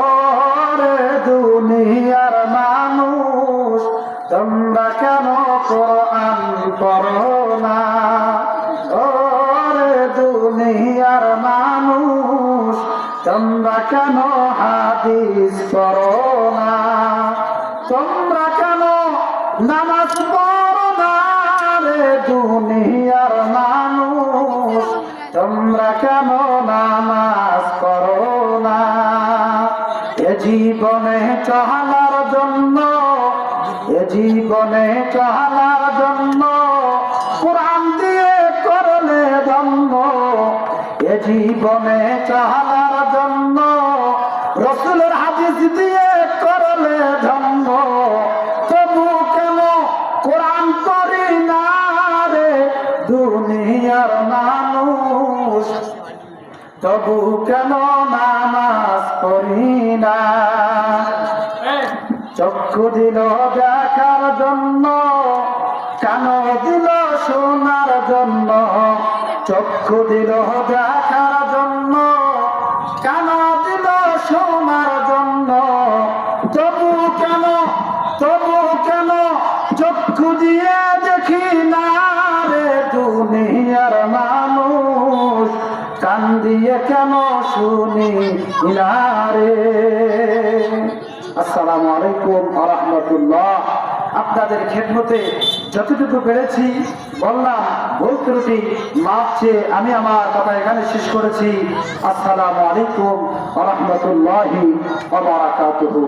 ওরে দুনিয়ার মানুষ তোমরা কেন কোরআন পড়ো না? ওরে দুনিয়ার মানুষ তোমরা কেন হাদিস পড়ো না? তোমরা কেন নামাজ পড়ো না? রে দুনিয়ার মানুষ তোমরা কেন নামাজ পড়ো না? এ জীবনে চলার জন্য, এ জীবনে চলার জন্য কোরআন দিয়ে করলে ধন্য। এ জীবনে চলার জন্য রাসূলের হাদিস দিয়ে করলে ধন্য। তবু কেন কোরআন পড়ি না রে দুনিয়ার মানুষ? তবু কেন নামাজ পড়ি না? চক্ষু দিল দেখার জন্য, কান দিল শোনার জন্য। চক্ষু দিল দেখার জন্য, কান দিল শোনার জন্য। তবু কেন, তবু কেন চক্ষু দিয়ে দেখি না রে দুনিয়ার মানুষ? কান দিয়ে কেন শুনি না রে? আসসালামু আলাইকুম ওয়া রাহমাতুল্লাহ। আপনাদের খেদমতে যতটুকু পেরেছি বললাম, ভুল ত্রুটি মাফ চেয়ে আমি আমার কথা এখানে শেষ করেছি। আসসালামু আলাইকুম ওয়া রাহমাতুল্লাহি ওয়া বারাকাতুহু।